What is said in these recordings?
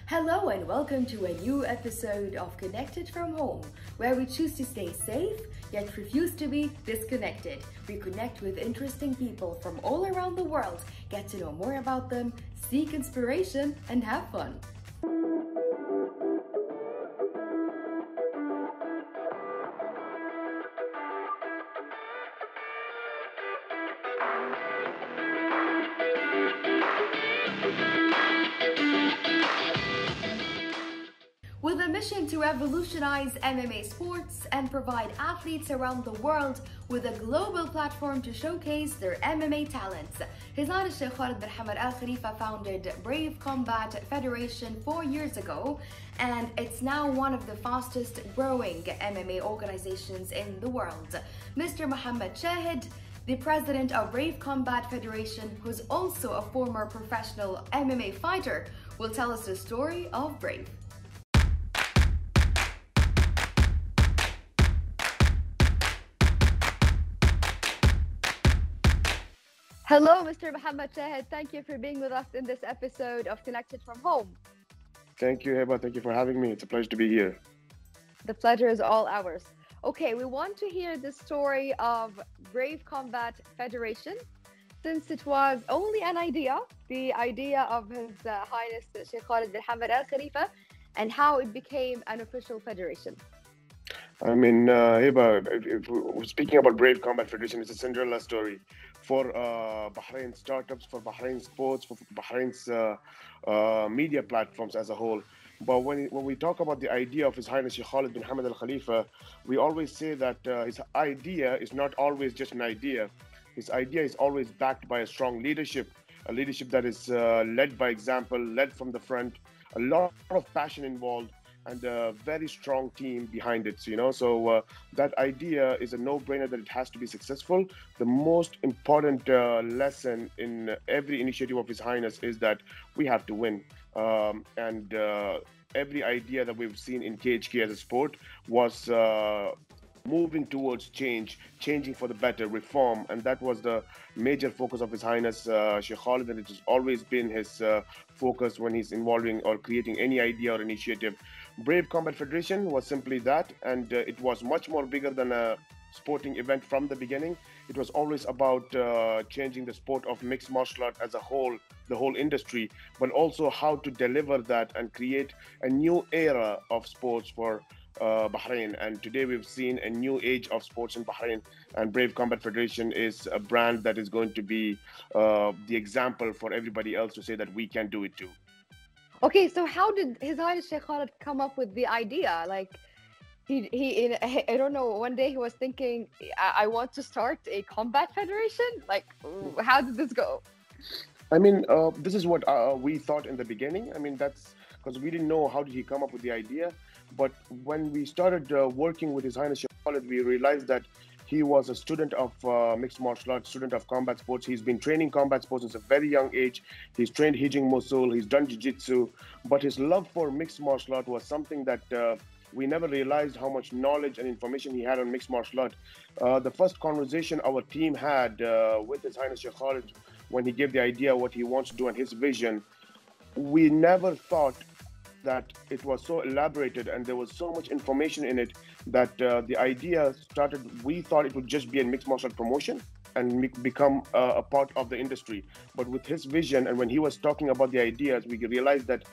Hello and welcome to a new episode of Connected from Home, where we choose to stay safe yet refuse to be disconnected. We connect with interesting people from all around the world, get to know more about them, seek inspiration, and have fun. With a mission to revolutionize MMA sports and provide athletes around the world with a global platform to showcase their MMA talents, His Highness Sheikh Khalid bin Hamad Al Khalifa founded Brave Combat Federation 4 years ago, and it's now one of the fastest growing MMA organizations in the world. Mr. Mohammed Shahid, the president of Brave Combat Federation, who's also a former professional MMA fighter, will tell us the story of Brave. Hello, Mr. Mohammed Shahid. Thank you for being with us in this episode of Connected from Home. Thank you, Heba. Thank you for having me. It's a pleasure to be here. The pleasure is all ours. Okay, we want to hear the story of Brave Combat Federation, since it was only an idea, the idea of His Highness Sheikh Khalid bin Hamad Al Khalifa, and how it became an official federation. I mean, Heba, if we're speaking about Brave Combat Federation, it's a Cinderella story for Bahrain startups, for Bahrain sports, for Bahrain's media platforms as a whole. But when we talk about the idea of His Highness Sheikh Khalid bin Hamad Al Khalifa, we always say that his idea is not always just an idea. His idea is always backed by a strong leadership, a leadership that is led by example, led from the front, a lot of passion involved, and a very strong team behind it, So that idea is a no-brainer that it has to be successful. The most important lesson in every initiative of His Highness is that we have to win. Every idea that we've seen in KHK as a sport was moving towards changing for the better, reform, and that was the major focus of His Highness Sheikh Khalid, and it has always been his focus when he's involving or creating any idea or initiative. Brave Combat Federation was simply that, and it was much more bigger than a sporting event from the beginning. It was always about changing the sport of mixed martial art as a whole, the whole industry, but also how to deliver that and create a new era of sports for Bahrain. And today we've seen a new age of sports in Bahrain, and Brave Combat Federation is a brand that is going to be the example for everybody else to say that we can do it too. Okay, so how did His Highness Sheikh Khalid come up with the idea? Like, I don't know, one day he was thinking, I want to start a combat federation? Like, how did this go? I mean, this is what we thought in the beginning. I mean, that's because we didn't know how did he come up with the idea. But when we started working with His Highness Sheikh Khalid, we realized that he was a student of mixed martial arts, student of combat sports. He's been training combat sports since a very young age. He's trained Hijing Mosul, he's done jiu-jitsu. But his love for mixed martial art was something that we never realized how much knowledge and information he had on mixed martial art. The first conversation our team had with His Highness Sheikh Khalid, when he gave the idea what he wants to do and his vision, we never thought that it was so elaborated and there was so much information in it that the idea started, we thought it would just be a mixed martial art promotion and become a part of the industry. But with his vision and when he was talking about the ideas, we realized that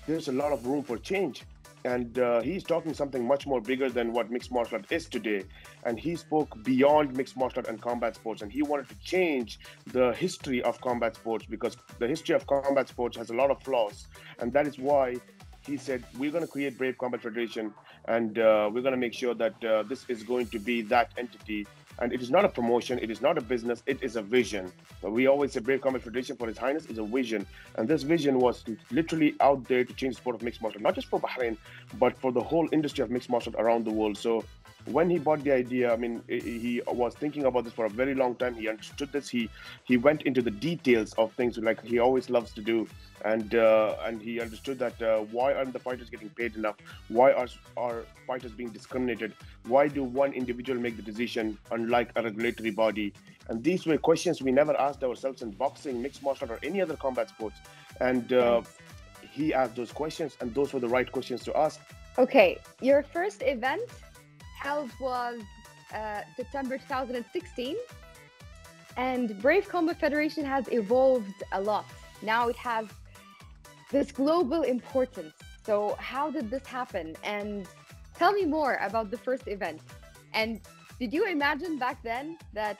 there's a lot of room for change. And he's talking something much more bigger than what mixed martial art is today. And he spoke beyond mixed martial art and combat sports. And he wanted to change the history of combat sports because the history of combat sports has a lot of flaws. And that is why he said, we're going to create Brave Combat Federation and we're going to make sure that this is going to be that entity. And it is not a promotion, it is not a business, it is a vision. We always say Brave Combat Federation for His Highness is a vision. And this vision was literally out there to change the sport of mixed martial art, not just for Bahrain, but for the whole industry of mixed martial art around the world. So when he bought the idea, I mean, he was thinking about this for a very long time. He understood this. He went into the details of things like he always loves to do. And he understood that why aren't the fighters getting paid enough? Why are fighters being discriminated? Why do one individual make the decision unlike a regulatory body? And these were questions we never asked ourselves in boxing, mixed martial art, or any other combat sports. And he asked those questions, and those were the right questions to ask. Okay, your first event held was September 2016, and Brave Combat Federation has evolved a lot. Now it has this global importance. So how did this happen? And tell me more about the first event. And did you imagine back then that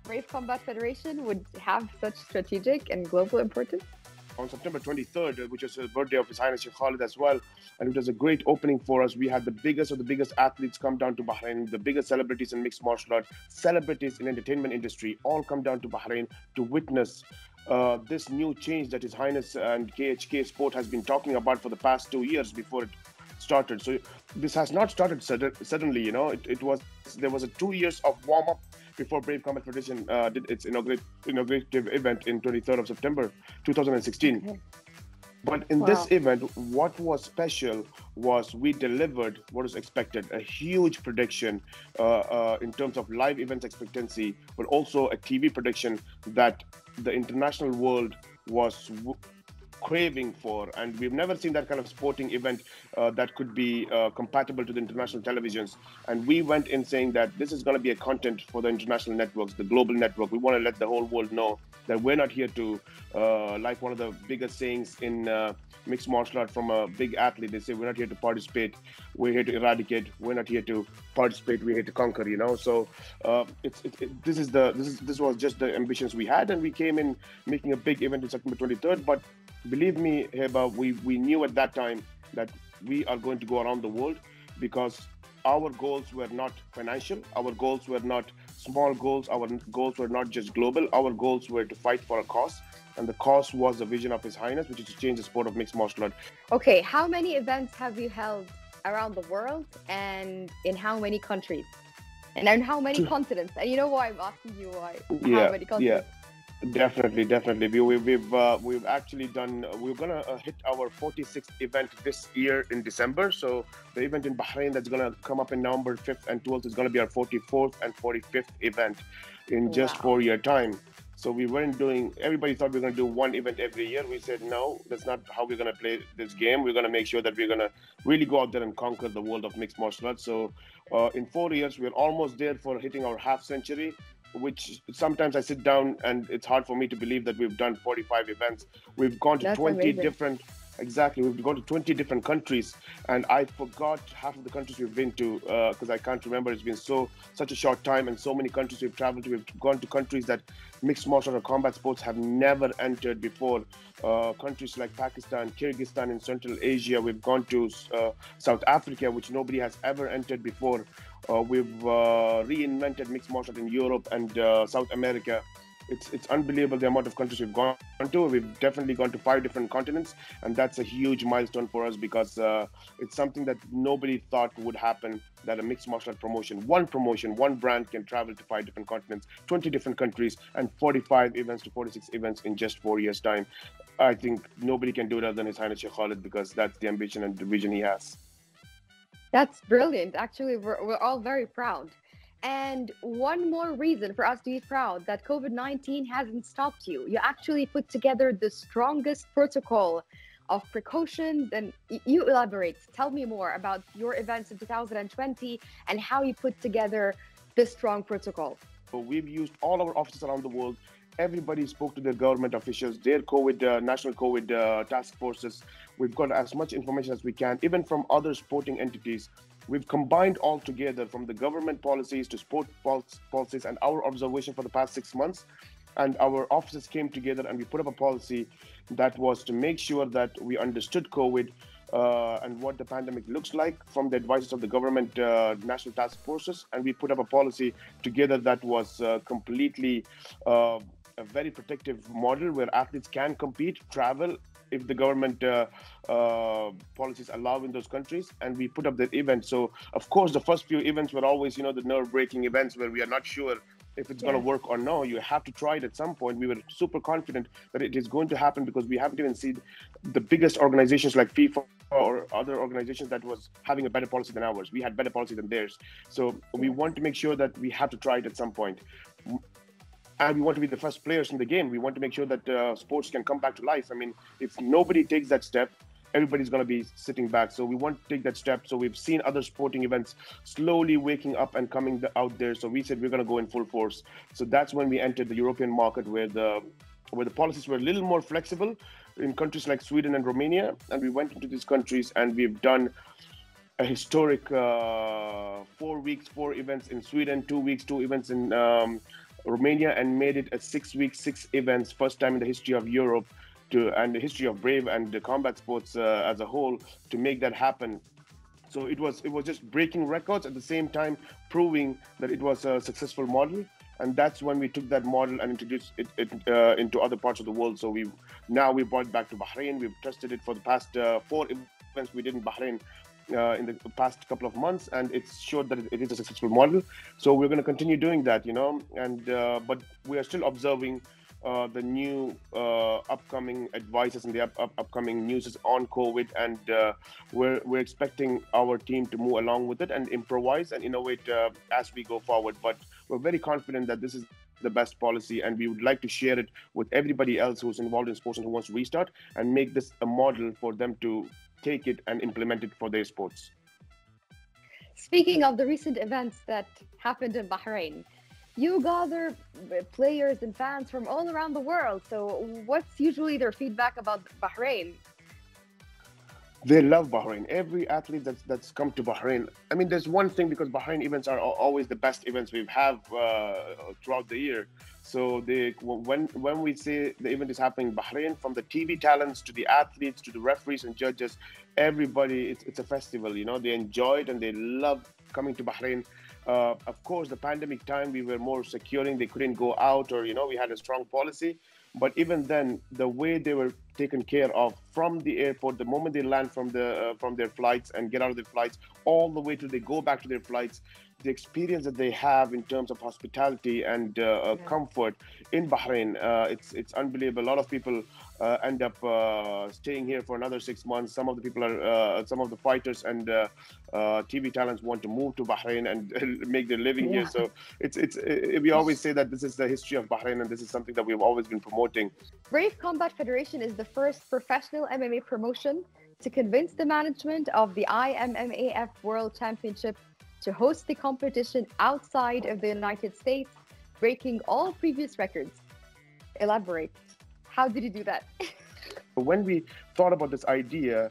Brave Combat Federation would have such strategic and global importance? On September 23rd, which was the birthday of His Highness Sheikh as well, and it was a great opening for us. We had the biggest of the biggest athletes come down to Bahrain, the biggest celebrities in mixed martial art, celebrities in entertainment industry, all come down to Bahrain to witness this new change that His Highness and KHK Sport has been talking about for the past 2 years before it started. So this has not started suddenly, you know. There was a 2 years of warm up before Brave Combat Federation did its inaugurative event in 23rd of September 2016. Okay. But in this event, what was special was we delivered what was expected, a huge prediction in terms of live events expectancy, but also a TV prediction that the international world was craving for, and we've never seen that kind of sporting event that could be compatible to the international televisions. And we went in saying that this is going to be a content for the international networks, the global network. We want to let the whole world know that we're not here to, like one of the biggest sayings in mixed martial art from a big athlete, they say, we're not here to participate, we're here to eradicate. We're not here to participate, we're here to conquer, you know. So this was just the ambitions we had, and we came in making a big event in September 23rd. But believe me, Heba, we knew at that time that we are going to go around the world, because our goals were not financial, our goals were not small goals, our goals were not just global, our goals were to fight for a cause. And the cause was the vision of His Highness, which is to change the sport of mixed martial art. Okay, how many events have you held around the world, and in how many countries? And on how many continents? And you know why I'm asking you why? How many continents? Definitely. We've actually done. We're gonna hit our 46th event this year in December. So the event in Bahrain that's gonna come up in November 5th and 12th is gonna be our 44th and 45th event in just 4 year time. So we weren't doing. Everybody thought we were gonna do one event every year. We said no, that's not how we're gonna play this game. We're gonna make sure that we're gonna really go out there and conquer the world of mixed martial arts. So in 4 years, we're almost there for hitting our half century, which sometimes I sit down and it's hard for me to believe that we've done 45 events. We've gone to 20 different, we've gone to 20 different countries, and I forgot half of the countries we've been to because I can't remember. It's been such a short time, and so many countries we've traveled to. We've gone to countries that mixed martial art combat sports have never entered before. Countries like Pakistan, Kyrgyzstan in Central Asia. We've gone to South Africa, which nobody has ever entered before. We've reinvented mixed martial art in Europe and South America. It's unbelievable the amount of countries we've gone to. We've definitely gone to 5 different continents, and that's a huge milestone for us, because it's something that nobody thought would happen, that a mixed martial art promotion, one brand can travel to 5 different continents, 20 different countries, and 45 events to 46 events in just 4 years' time. I think nobody can do it other than His Highness Sheikh, because that's the ambition and the vision he has. That's brilliant. Actually, we're all very proud. And one more reason for us to be proud, that COVID-19 hasn't stopped you. You actually put together the strongest protocol of precautions, and you elaborate. Tell me more about your events in 2020 and how you put together this strong protocol. So we've used all our offices around the world. Everybody spoke to their government officials, their national COVID task forces. We've got as much information as we can, even from other sporting entities. We've combined all together, from the government policies to sport policies and our observation for the past 6 months. And our offices came together and we put up a policy that was to make sure that we understood COVID and what the pandemic looks like from the advices of the government national task forces. And we put up a policy together that was completely a very protective model, where athletes can compete, travel, if the government policies allow in those countries, and we put up the event. So of course the first few events were always, the nerve-breaking events where we are not sure if it's going to work or no. You have to try it at some point. We were super confident that it is going to happen, because we haven't even seen the biggest organizations like FIFA or other organizations that was having a better policy than ours. We had better policy than theirs. So we want to make sure that we have to try it at some point. and we want to be the first players in the game. We want to make sure that sports can come back to life. I mean, if nobody takes that step, everybody's going to be sitting back. So we want to take that step. So we've seen other sporting events slowly waking up and coming out there. So we said we're going to go in full force. So that's when we entered the European market, where the policies were a little more flexible in countries like Sweden and Romania. And we went into these countries and we've done a historic 4 weeks, 4 events in Sweden, 2 weeks, 2 events in Romania, and made it a 6 week, 6 events, first time in the history of Europe and the history of Brave and the combat sports as a whole, to make that happen. So it was just breaking records at the same time, proving that it was a successful model. And that's when we took that model and introduced it into other parts of the world. So we brought it back to Bahrain. We've tested it for the past 4 events we did in Bahrain in the past couple of months, and it's showed that it is a successful model. So we're going to continue doing that, and but we are still observing the new upcoming advices and the upcoming news on COVID, and we're expecting our team to move along with it and improvise and innovate as we go forward. But we're very confident that this is the best policy, and we would like to share it with everybody else who's involved in sports and who wants to restart, and make this a model for them to take it and implement it for their sports. Speaking of the recent events that happened in Bahrain, you gather players and fans from all around the world. So what's usually their feedback about Bahrain? They love Bahrain. Every athlete that's come to Bahrain. I mean, there's one thing, because Bahrain events are always the best events we have throughout the year. So when we say the event is happening in Bahrain, from the TV talents to the athletes to the referees and judges, everybody, it's a festival. They enjoy it and they love coming to Bahrain. Of course, the pandemic time, we were more securing. They couldn't go out, or we had a strong policy. But even then, the way they were taken care of from the airport, the moment they land from their flights and get out of their flights, all the way till they go back to their flights, the experience that they have in terms of hospitality and comfort in Bahrain, it's unbelievable. A lot of people end up staying here for another 6 months. Some of the people some of the fighters and TV talents want to move to Bahrain and make their living here. So we always say that this is the history of Bahrain, and this is something that we've always been promoting. Brave Combat Federation is the first professional MMA promotion to convince the management of the IMMAF World Championship to host the competition outside of the United States, breaking all previous records. Elaborate. How did you do that? When we thought about this idea,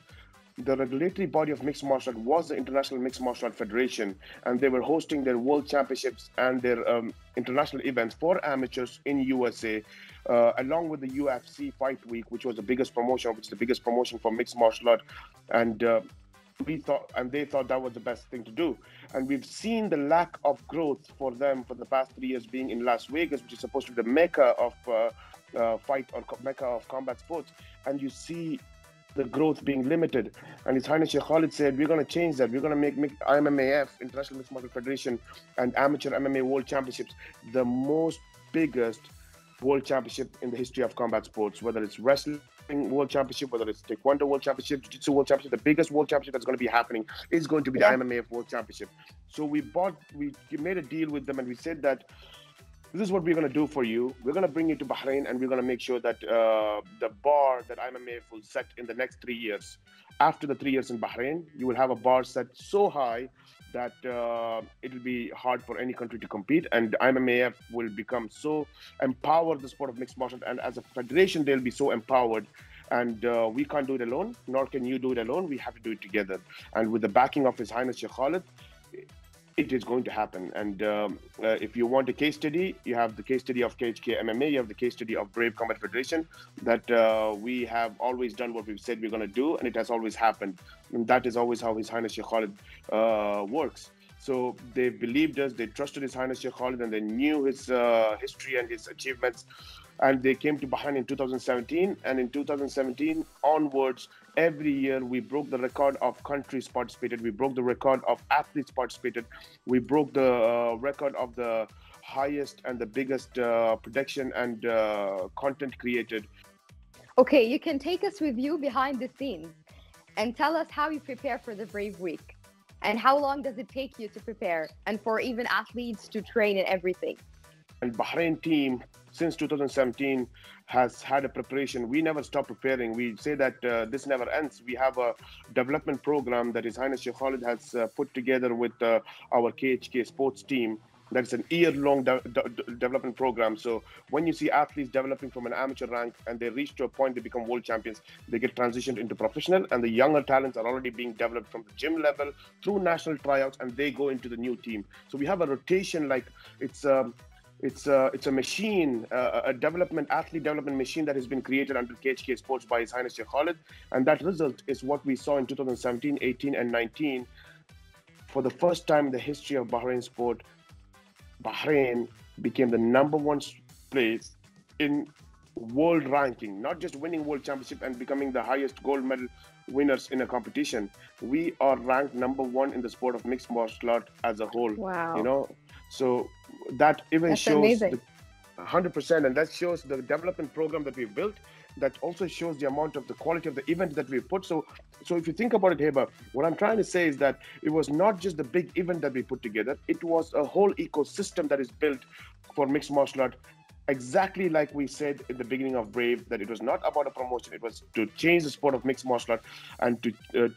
the regulatory body of mixed martial art was the International Mixed Martial Art Federation, and they were hosting their world championships and their international events for amateurs in USA, along with the UFC Fight Week, which was the biggest promotion, for mixed martial art. And they thought that was the best thing to do. And we've seen the lack of growth for them for the past 3 years, being in Las Vegas, which is supposed to be the mecca of fight, or mecca of combat sports. And you see the growth being limited. And His Highness Sheikh Khalid said, we're going to change that. We're going to make IMMAF, International Mixed Martial Federation, and Amateur MMA World Championships the most biggest world championship in the history of combat sports, whether it's wrestling world championship, whether it's Taekwondo world championship, Jiu-Jitsu world championship. The biggest world championship that's going to be happening is going to be the IMMAF World Championship. So we made a deal with them, and we said that this is what we're going to do for you. We're going to bring you to Bahrain, and we're going to make sure that the bar that IMMAF will set in the next 3 years. After the 3 years in Bahrain, you will have a bar set so high that it will be hard for any country to compete, and IMMAF will become so empowered the sport of mixed martial art, and as a federation, they'll be so empowered. And we can't do it alone, nor can you do it alone. We have to do it together. And with the backing of His Highness Sheikh Khalid, it is going to happen. And if you want a case study, you have the case study of KHK MMA, you have the case study of Brave Combat Federation, that we have always done what we've said we're going to do, and it has always happened. And that is always how His Highness Sheikh Khalid works. So they believed us, they trusted His Highness Sheikh Khalid, and they knew his history and his achievements. And they came to Bahrain in 2017, and in 2017 onwards, every year we broke the record of countries participated. We broke the record of athletes participated. We broke the record of the highest and the biggest production and content created. Okay, you can take us with you behind the scenes and tell us how you prepare for the Brave Week, and how long does it take you to prepare, and for even athletes to train and everything. And Bahrain team, since 2017, has had a preparation. We never stop preparing. We say that this never ends. We have a development program that His Highness Sheikh Khalid has put together with our KHK sports team. That's an year-long development program. So when you see athletes developing from an amateur rank and they reach to a point they become world champions, they get transitioned into professional, and the younger talents are already being developed from the gym level through national tryouts, and they go into the new team. So we have a rotation like it's a machine, a development, athlete development machine that has been created under KHK Sports by His Highness Sheikh Khalid. And that result is what we saw in 2017, 18, and 19. For the first time in the history of Bahrain sport, Bahrain became the #1 place in world ranking, not just winning world championship and becoming the highest gold medal winners in a competition. We are ranked #1 in the sport of mixed martial art as a whole. Wow. You know, so that even That's shows amazing. 100%, and that shows the development program that we've built. That also shows the amount of the quality of the event that we've put. So if you think about it, Heba, what I'm trying to say is that it was not just the big event that we put together. It was a whole ecosystem that is built for mixed martial art. Exactly like we said in the beginning of Brave, that it was not about a promotion, it was to change the sport of mixed martial art, and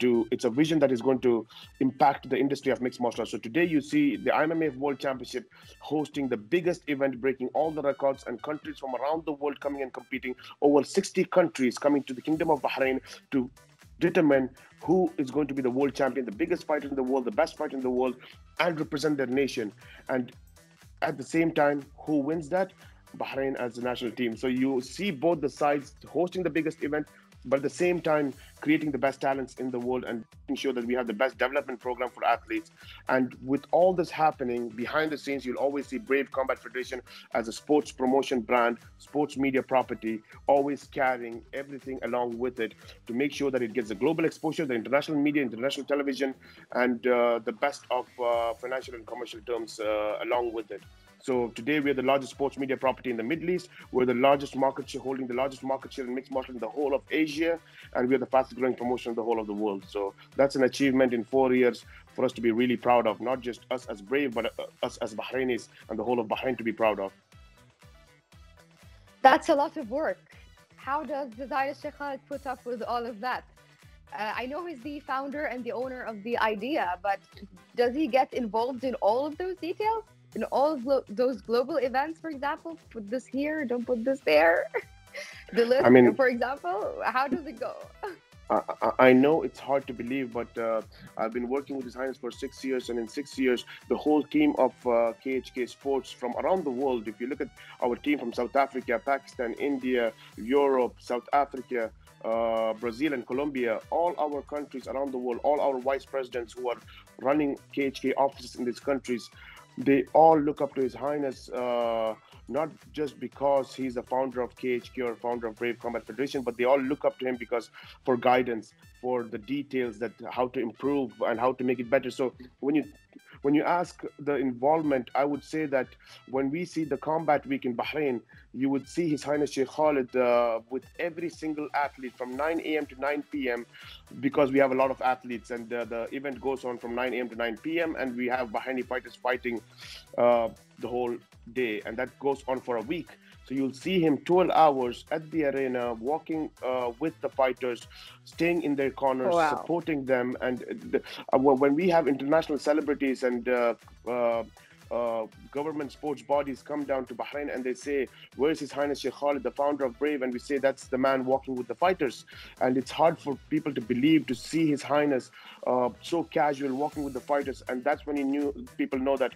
to it's a vision that is going to impact the industry of mixed martial art. So today you see the IMMAF World Championship hosting the biggest event, breaking all the records, and countries from around the world coming and competing. Over 60 countries coming to the Kingdom of Bahrain to determine who is going to be the world champion, the biggest fighter in the world, the best fighter in the world, and represent their nation. And at the same time, who wins that? Bahrain as a national team. So you see both the sides hosting the biggest event, but at the same time creating the best talents in the world and making sure that we have the best development program for athletes. And with all this happening behind the scenes, you'll always see Brave Combat Federation as a sports promotion brand, sports media property, always carrying everything along with it to make sure that it gets the global exposure, the international media, international television, and the best of financial and commercial terms along with it. So today we are the largest sports media property in the Middle East. We're the largest market share, holding the largest market share in mixed martial in the whole of Asia, and we are the fastest growing promotion in the whole of the world. So that's an achievement in 4 years for us to be really proud of, not just us as Brave, but us as Bahrainis and the whole of Bahrain to be proud of. That's a lot of work. How does Zeiss Shekhar put up with all of that? I know he's the founder and the owner of the idea, but does he get involved in all of those details? In all of those global events, for example, put this here, don't put this there. The list, for example, how does it go? I know it's hard to believe, but I've been working with His Highness for 6 years, and in 6 years, the whole team of KHK Sports from around the world, if you look at our team from South Africa, Pakistan, India, Europe, South Africa, Brazil and Colombia, all our countries around the world, all our vice presidents who are running KHK offices in these countries, they all look up to His Highness, not just because he's the founder of KHK or founder of Brave Combat Federation, but they all look up to him because for guidance, for the details that how to improve and how to make it better. So when you ask the involvement, I would say that when we see the Combat Week in Bahrain, you would see His Highness Sheikh Khalid with every single athlete from 9 a.m. to 9 p.m. because we have a lot of athletes, and the event goes on from 9 a.m. to 9 p.m. and we have Bahraini fighters fighting the whole day, and that goes on for a week. So you'll see him 12 hours at the arena, walking with the fighters, staying in their corners, supporting them. And when we have international celebrities and government sports bodies come down to Bahrain and they say, where's His Highness Sheikh Khalid, the founder of Brave? And we say, that's the man walking with the fighters. And it's hard for people to believe, to see His Highness so casual, walking with the fighters. And that's when people know that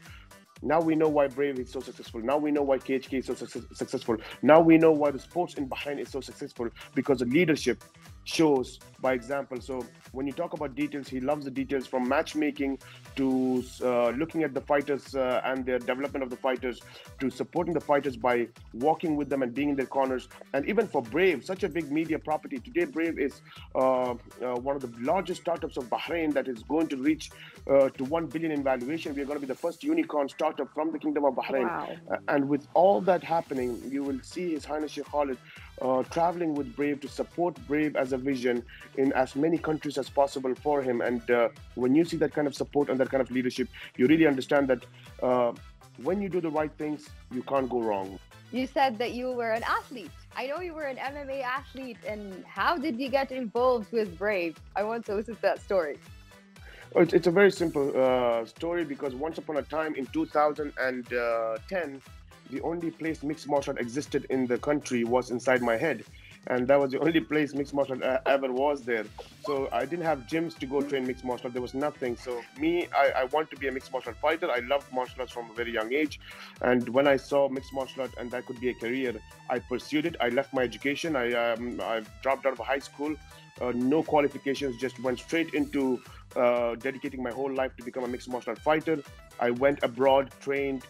now we know why Brave is so successful. Now we know why KHK is so successful. Now we know why the sports in Bahrain is so successful, because the leadership shows by example. So when you talk about details, he loves the details, from matchmaking to looking at the fighters and their development of the fighters, to supporting the fighters by walking with them and being in their corners. And even for Brave, such a big media property, today Brave is one of the largest startups of Bahrain that is going to reach to 1 billion in valuation. We are going to be the first unicorn startup from the Kingdom of Bahrain. Wow. And with all that happening, you will see His Highness Sheikh Khalid traveling with Brave to support Brave as a vision in as many countries as possible for him. And when you see that kind of support and that kind of leadership, you really understand that when you do the right things, you can't go wrong. You said that you were an athlete. I know you were an MMA athlete, and how did you get involved with Brave? I want to listen to that story. It's a very simple story, because once upon a time in 2010, the only place mixed martial art existed in the country was inside my head. And that was the only place mixed martial art ever was there. So I didn't have gyms to go train mixed martial art. There was nothing. So I want to be a mixed martial art fighter. I loved martial arts from a very young age. And when I saw mixed martial art and that could be a career, I pursued it. I left my education. I dropped out of high school. No qualifications, just went straight into dedicating my whole life to become a mixed martial art fighter. I went abroad, trained,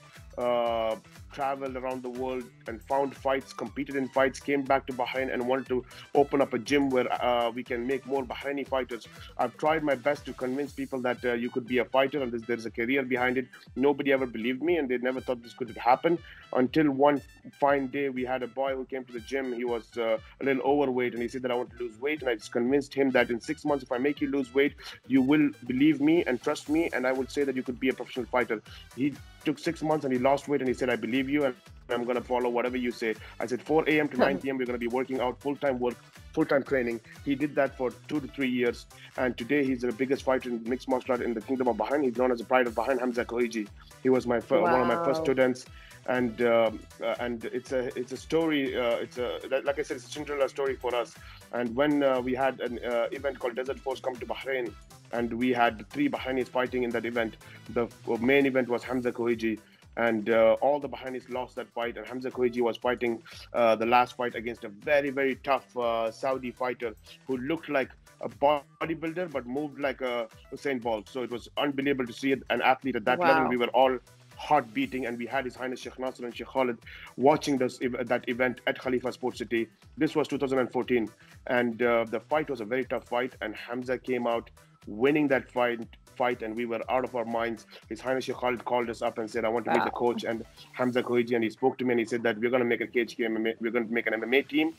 traveled around the world and found fights, competed in fights, came back to Bahrain and wanted to open up a gym where we can make more Bahraini fighters. I've tried my best to convince people that you could be a fighter and there's a career behind it. Nobody ever believed me, and they never thought this could happen, until one fine day we had a boy who came to the gym. He was a little overweight, and he said that I want to lose weight, and I just convinced him that in 6 months, if I make you lose weight, you will believe me and trust me, and I will say that you could be a professional fighter. He took 6 months and he lost weight, and he said, I believe you and I'm going to follow whatever you say. I said 4 a.m. to 9 p.m. we're going to be working out, full-time work, full-time training. He did that for 2 to 3 years, and today he's the biggest fighter in mixed martial art in the Kingdom of Bahrain. He's known as the Pride of Bahrain, Hamza Koiji. He was my one of my first students, and it's a story. Like I said, it's a Cinderella story for us. And when we had an event called Desert Force come to Bahrain, and we had 3 Bahrainis fighting in that event. The main event was Hamza Koiji, and all the Bahrainis lost that fight. And Hamza Koiji was fighting the last fight against a very, very tough Saudi fighter who looked like a bodybuilder but moved like a Usain Bolt. So it was unbelievable to see an athlete at that level. We were all heart beating, and we had His Highness Sheikh Nasser and Sheikh Khalid watching that event at Khalifa Sports City. This was 2014, and the fight was a very tough fight, and Hamza came out winning that fight, and we were out of our minds. His Highness Sheikh Khalid called us up and said, I want to meet the coach and Hamza Koiji, and he spoke to me and he said that we're going to make a KHK MMA, we're going to make an MMA team,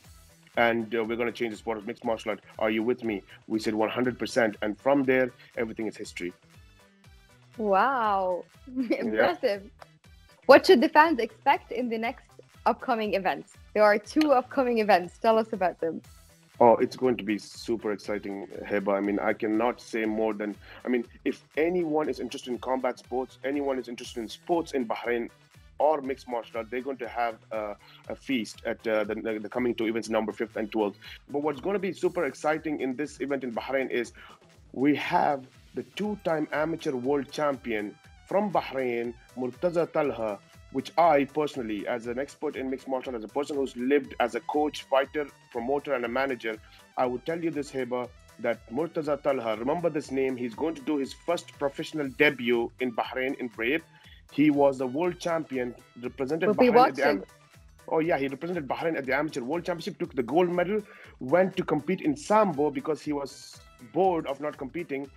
and we're going to change the sport of mixed martial art. Are you with me? We said 100%, and from there, everything is history. Wow, impressive. What should the fans expect in the next upcoming events? There are 2 upcoming events. Tell us about them. Oh, it's going to be super exciting, Heba. I mean, I cannot say more than, if anyone is interested in combat sports, anyone is interested in sports in Bahrain or mixed martial art, they're going to have a feast at the coming 2 events, number 5th and 12th. But what's going to be super exciting in this event in Bahrain is we have the 2-time amateur world champion from Bahrain, Murtaza Talha, which I personally, as an expert in mixed martial art, as a person who's lived as a coach, fighter, promoter, and a manager, I would tell you this, Heba, that Murtaza Talha, remember this name, he's going to do his first professional debut in Bahrain in Brave. He was the world champion, represented Bahrain at the he represented Bahrain at the Amateur World Championship, took the gold medal, went to compete in Sambo because he was bored of not competing,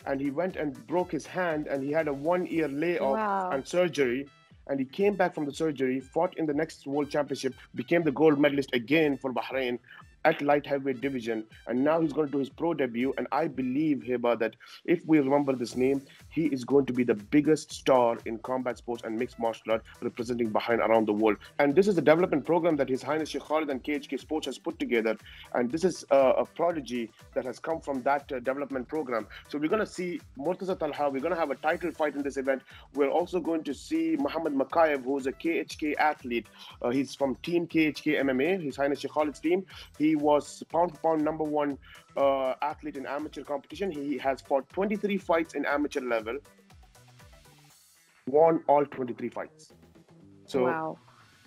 and he went and broke his hand, and he had a 1-year layoff and surgery. And he came back from the surgery, fought in the next World Championship, became the gold medalist again for Bahrain at light heavyweight division. And now he's going to do his pro debut. And I believe, Heba, that if we remember this name, he is going to be the biggest star in combat sports and mixed martial art representing Bahrain around the world. And this is a development program that His Highness Sheikh Khalid and KHK Sports has put together. And this is a prodigy that has come from that development program. So we're going to see Murtaza Talha. We're going to have a title fight in this event. We're also going to see Muhammad Makayev, who's a KHK athlete. He's from Team KHK MMA, His Highness Sheikh Khalid's team. He was pound for pound number 1 athlete in amateur competition. He has fought 23 fights in amateur level, won all 23 fights. So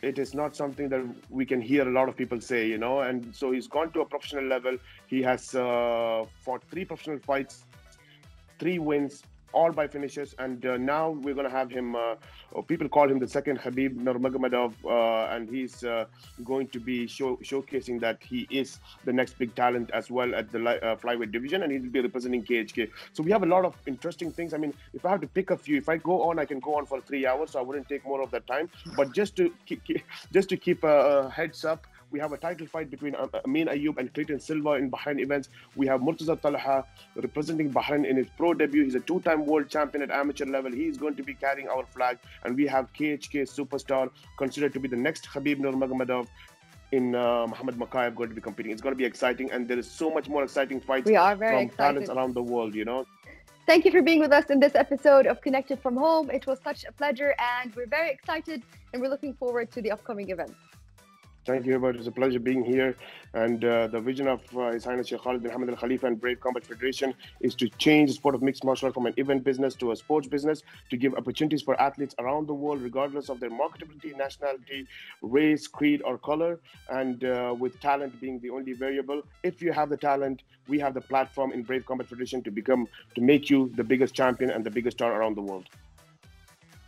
it is not something that we can hear a lot of people say, and so he's gone to a professional level. He has fought 3 professional fights, 3 wins, all by finishes, and now we're going to have him, people call him the second Khabib Nurmagomedov, and he's going to be showcasing that he is the next big talent as well at the flyweight division, and he'll be representing KHK. So we have a lot of interesting things. I mean, if I have to pick a few, if I go on, I can go on for 3 hours, so I wouldn't take more of that time. But just to keep a heads up, We have a title fight between Amin Ayub and Clayton Silva in Bahrain events. We have Murtaza Talha representing Bahrain in his pro debut. He's a two-time world champion at amateur level. He's going to be carrying our flag. And we have KHK superstar, considered to be the next Khabib Nurmagomedov, in Muhammad Makayev, going to be competing. It's going to be exciting, and there is so much more exciting fights from talents around the world, you know. Thank you for being with us in this episode of Connected from Home. It was such a pleasure, and we're very excited, and we're looking forward to the upcoming event. Thank you, Hubert. It's a pleasure being here. And the vision of His Highness Sheikh Khalid bin Hamad Al Khalifa and Brave Combat Federation is to change the sport of mixed martial art from an event business to a sports business, to give opportunities for athletes around the world, regardless of their marketability, nationality, race, creed, or color, and with talent being the only variable. If you have the talent, we have the platform in Brave Combat Federation to make you the biggest champion and the biggest star around the world.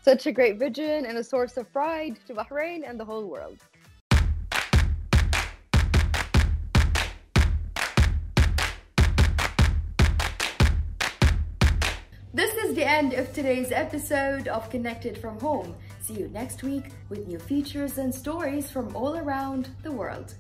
Such a great vision and a source of pride to Bahrain and the whole world. This is the end of today's episode of Connected from Home. See you next week with new features and stories from all around the world.